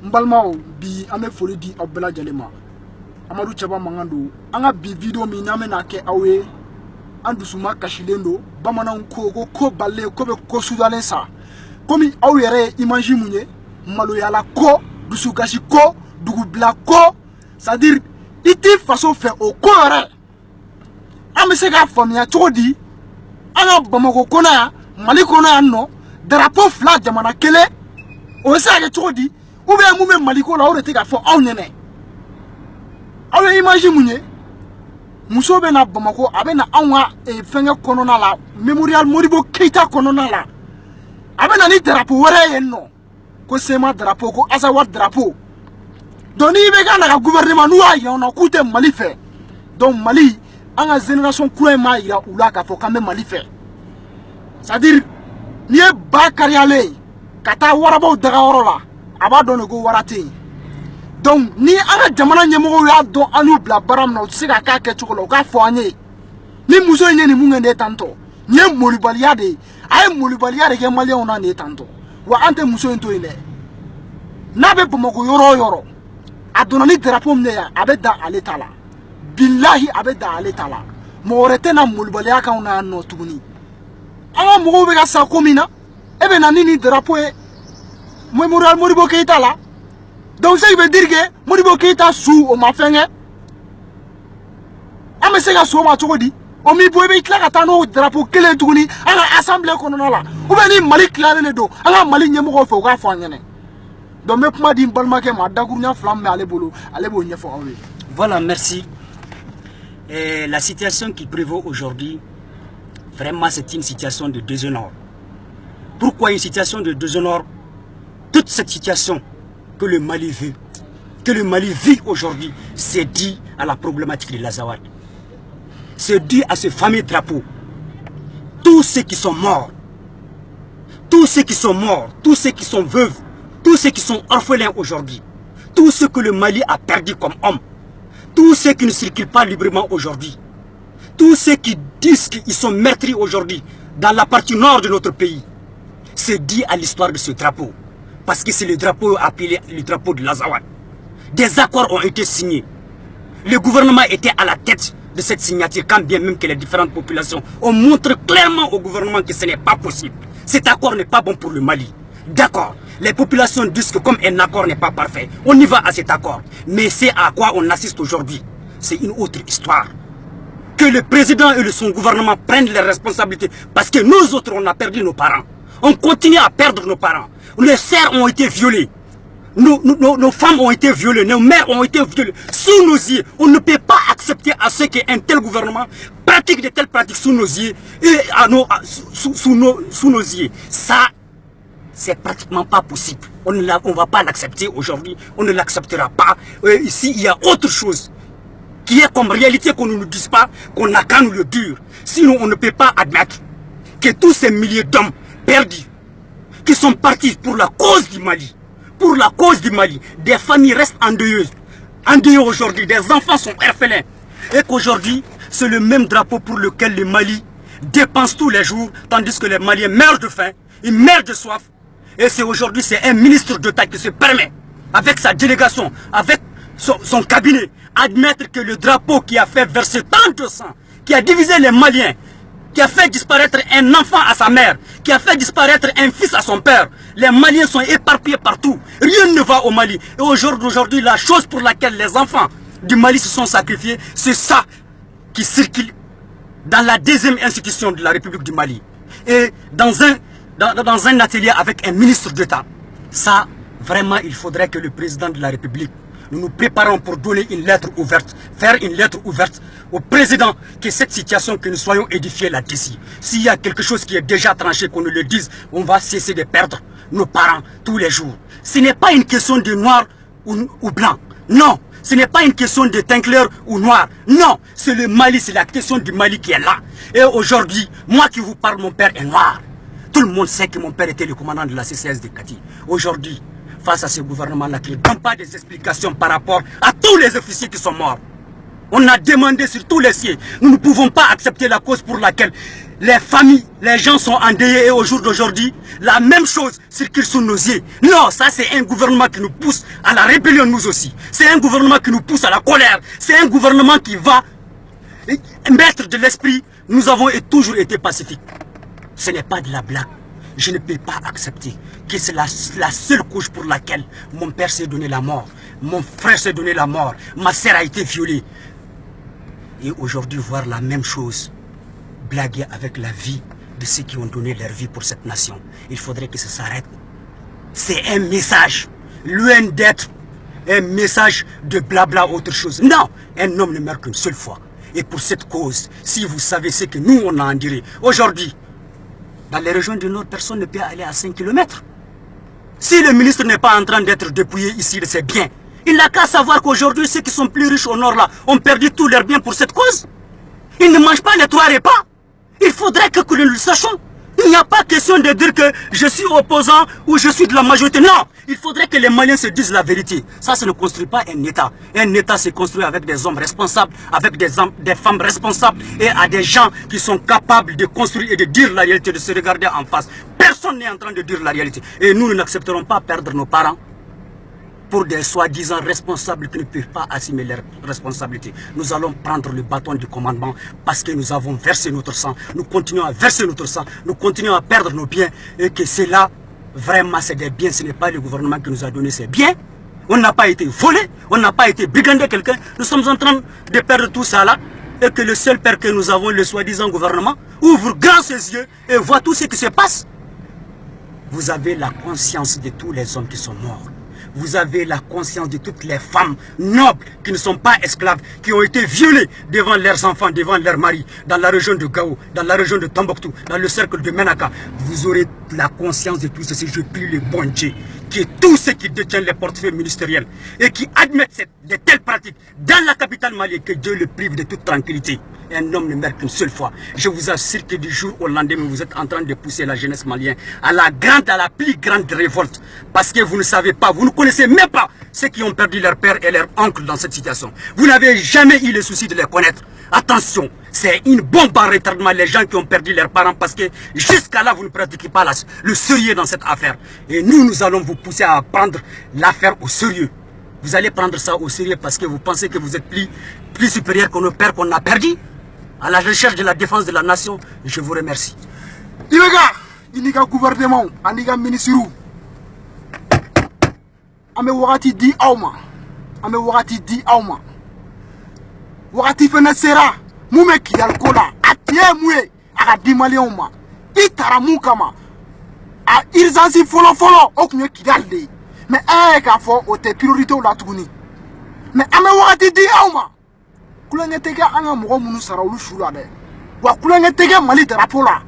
Mbalmao bi ame foli di Abela Jalema. Amadou Chaba Mangando. Anga bi video mi name na ke awe. Andusuma kashilendo. Bamana ko balé ko sudalen sa. Komi awere imagine munye. Malo yala ko. Dusu kashi ko. Dugu bla ko. C'est-à-dire, iti façon fait au corps. Ame se ka famia chodi. Anga Bamako kona Mali kona no. Drapeau fla jamana kele. O sa ke chodi. Ou bien moume Maliko la ou te ka fo aw nene. Aw imagine munye. Muso be na Bamako abe na anwa fenge konona la Memorial Modibo Keita konona la. Abe na ni drapeau were yen no. Ko sema drapeau ko azawa drapeau. Donc ni be na gouvernement nous a yon coûté Mali fait. Donc Mali en génération couleur ma ira ou la ka fo quand même Mali fait. C'est-à-dire ni ba kariale kata warabo daga worola. Aba don go warate. Donc ni anga jamana nyemo ya don anu bla baram na sika ka ke chukolo ka fo anye. Ni muso nye ni mungende tanto. Nye molibaliade ay molibaliade ke mali ona ne tanto. Wa ante muso into ile. Nabe Bamako yoro. Adonani drapeau mneya abeda aletala. Billahi abeda aletala. Mo orete na molibalia ka ona no tuguni. Anga mo be ka sa komina. Ebe na nini drapeau Memorial Modibo Keita là. Donc ça veut dire que Modibo Keita sous au mafenge. Ame se ka so ma chokodi. O mi boy be kla ka no drapeau kele tuguni anga assemblée konona la. Ou be ni Mali klare ne do. Anga Mali nyemo ko fo ka fo nyene. Donc me kuma di balmake ma dagunya flamme ale bolo nyefo awe. Voilà, merci. Et la situation qui prévaut aujourd'hui, vraiment c'est une situation de déshonneur. Pourquoi une situation de déshonneur? Toute cette situation que le Mali vit aujourd'hui, c'est dû à la problématique de l'Azawad. C'est dû à ce fameux drapeau. Tous ceux qui sont morts, tous ceux qui sont veuves, tous ceux qui sont orphelins aujourd'hui, tous ceux que le Mali a perdu comme hommes, tous ceux qui ne circulent pas librement aujourd'hui, tous ceux qui disent qu'ils sont meurtris aujourd'hui dans la partie nord de notre pays, c'est dû à l'histoire de ce drapeau. Parce que c'est le drapeau appelé le drapeau de l'Azawad. Des accords ont été signés. Le gouvernement était à la tête de cette signature, quand bien même que les différentes populations ont montré clairement au gouvernement que ce n'est pas possible. Cet accord n'est pas bon pour le Mali. D'accord, les populations disent que comme un accord n'est pas parfait, on y va à cet accord. Mais c'est à quoi on assiste aujourd'hui. C'est une autre histoire. Que le président et son gouvernement prennent les responsabilités. Parce que nous autres, on a perdu nos parents. On continue à perdre nos parents. Les sœurs ont été violées. Nos femmes ont été violées. Nos mères ont été violées. Sous nos yeux, on ne peut pas accepter à ce qu'un tel gouvernement pratique de telles pratiques sous nos yeux et sous nos yeux. Ça, c'est pratiquement pas possible. On ne va pas l'accepter aujourd'hui. On ne l'acceptera pas. Ici, il y a autre chose qui est comme réalité qu'on ne nous dise pas, qu'on n'a qu'à nous le dire. Sinon, on ne peut pas admettre que tous ces milliers d'hommes perdus, qui sont partis pour la cause du Mali, des familles restent endeuilleuses aujourd'hui, des enfants sont orphelins, et qu'aujourd'hui, c'est le même drapeau pour lequel le Mali dépense tous les jours, tandis que les Maliens meurent de faim, ils meurent de soif, et c'est aujourd'hui, c'est un ministre d'État qui se permet, avec sa délégation, avec son cabinet, admettre que le drapeau qui a fait verser tant de sang, qui a divisé les Maliens, qui a fait disparaître un enfant à sa mère, qui a fait disparaître un fils à son père. Les Maliens sont éparpillés partout. Rien ne va au Mali. Et aujourd'hui, la chose pour laquelle les enfants du Mali se sont sacrifiés, c'est ça qui circule dans la deuxième institution de la République du Mali. Et dans un atelier avec un ministre d'État. Ça, vraiment, il faudrait que le président de la République, nous nous préparons pour donner une lettre ouverte, faire une lettre ouverte au président, que cette situation, que nous soyons édifiés là-dessus. S'il y a quelque chose qui est déjà tranché, qu'on nous le dise, on va cesser de perdre nos parents tous les jours. Ce n'est pas une question de noir ou blanc. Non, ce n'est pas une question de teint clair ou noir. Non, c'est le Mali, c'est la question du Mali qui est là. Et aujourd'hui, moi qui vous parle, mon père est noir. Tout le monde sait que mon père était le commandant de la CCS de Kati. Aujourd'hui, face à ce gouvernement-là qui ne donne pas des explications par rapport à tous les officiers qui sont morts. On a demandé sur tous les sièges. Nous ne pouvons pas accepter la cause pour laquelle les familles, les gens sont endeuillés et au jour d'aujourd'hui, la même chose circule sous nos yeux. Non, ça c'est un gouvernement qui nous pousse à la rébellion nous aussi. C'est un gouvernement qui nous pousse à la colère. C'est un gouvernement qui va mettre de l'esprit. Nous avons toujours été pacifiques. Ce n'est pas de la blague. Je ne peux pas accepter que c'est la seule cause pour laquelle mon père s'est donné la mort. Mon frère s'est donné la mort. Ma sœur a été violée. Et aujourd'hui, voir la même chose, blaguer avec la vie de ceux qui ont donné leur vie pour cette nation. Il faudrait que ça s'arrête. C'est un message, loin d'être un message de blabla autre chose. Non, un homme ne meurt qu'une seule fois. Et pour cette cause, si vous savez ce que nous on a enduré, aujourd'hui, dans les régions du Nord, personne ne peut aller à 5 km. Si le ministre n'est pas en train d'être dépouillé ici, c'est bien. Il n'a qu'à savoir qu'aujourd'hui, ceux qui sont plus riches au Nord là ont perdu tous leurs biens pour cette cause. Ils ne mangent pas les 3 repas. Il faudrait que nous le sachions. Il n'y a pas question de dire que je suis opposant ou je suis de la majorité. Non, il faudrait que les Maliens se disent la vérité. Ça ne construit pas un État. Un État se construit avec des hommes responsables, avec des femmes responsables et à des gens qui sont capables de construire et de dire la réalité, de se regarder en face. Personne n'est en train de dire la réalité. Et nous n'accepterons pas perdre nos parents pour des soi-disant responsables qui ne peuvent pas assumer leurs responsabilités. Nous allons prendre le bâton du commandement parce que nous avons versé notre sang. Nous continuons à verser notre sang. Nous continuons à perdre nos biens. Et que c'est là, vraiment, c'est des biens. Ce n'est pas le gouvernement qui nous a donné ces biens. On n'a pas été volé. On n'a pas été brigandé quelqu'un. Nous sommes en train de perdre tout ça là. Et que le seul père que nous avons, le soi-disant gouvernement, ouvre grand ses yeux et voit tout ce qui se passe. Vous avez la conscience de tous les hommes qui sont morts. Vous avez la conscience de toutes les femmes nobles qui ne sont pas esclaves, qui ont été violées devant leurs enfants, devant leurs maris, dans la région de Gao, dans la région de Tombouctou, dans le cercle de Menaka. Vous aurez la conscience de tout ceci. Je prie le bon Dieu, que tous ceux qui détiennent les portefeuilles ministériels et qui admettent de telles pratiques dans la capitale malienne, que Dieu le prive de toute tranquillité. Un homme ne meurt qu'une seule fois. Je vous assure que du jour au lendemain, vous êtes en train de pousser la jeunesse malienne à la plus grande révolte. Parce que vous ne savez pas, vous ne connaissez même pas ceux qui ont perdu leur père et leur oncle dans cette situation. Vous n'avez jamais eu le souci de les connaître. Attention, c'est une bombe en retardement les gens qui ont perdu leurs parents parce que jusqu'à là, vous ne pratiquez pas le sérieux dans cette affaire. Et nous allons vous pousser à prendre l'affaire au sérieux. Vous allez prendre ça au sérieux parce que vous pensez que vous êtes plus supérieur que nos pères qu'on a perdus. À la recherche de la défense de la nation, je vous remercie. Il y a gouvernement, il y a ministre. Ame wakati di auma. Ame wakati di auma. Wakati fene sera. Mume kiyal kola. Atie mwe. Aga di malion ma. Itara mukama. A irzansi folo. Oknye kiyal de. Mais ka fo ote priorité ou la tuguni. Mais ame wakati di auma. Kulenge tege anga mwogo munu sara ulu shura de. Wa kulenge tege mali drapo la.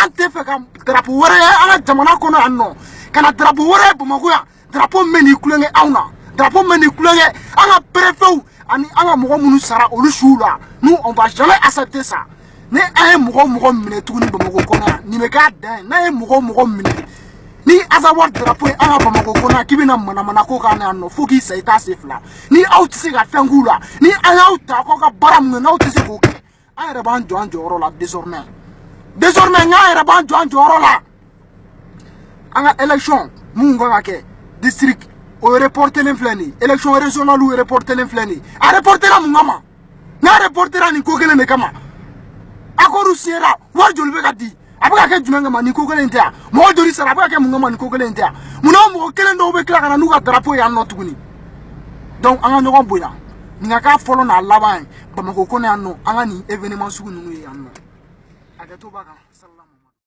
Ante fe ka drapo wore anga jamana kono anno. Kana drapo wore Bamako ya. Drapo meni kulenge auna. Drapo meni kulenge anga préfet ani anga mwogo munu sara ulu shura. Nous on va jamais accepter ça. Ne un mwogo mine tuguni Bamako kono ni me ka den. Na mwogo mine. Ni azawad drapo anga Bamako kono kibina mana ko kana anno fuki saita sefla. Ni out siga fengula. Ni anga out ko ka baram na out se ko. Ayre ban joro la désormais. Désormais nga ban joro la. Anga élection munga ke district o reporter l'inflani. Élection régionale ou reporter l'inflani. A reporter la mungama. Na reporter ni ko gele ne kama. Akoru sera war jolbe ka di. Abuka ke junanga mani ko gele ntia. Mo dori sara abuka ke mungama ni ko gele ntia. Muno mo kele ndo be kla kana nuka drapeau ya no tuguni. Donc anga nyogon boya. Ninga ka follow na laban Bamako kono anno anga ni événement sugu nunu ya anno. Agato baka salam.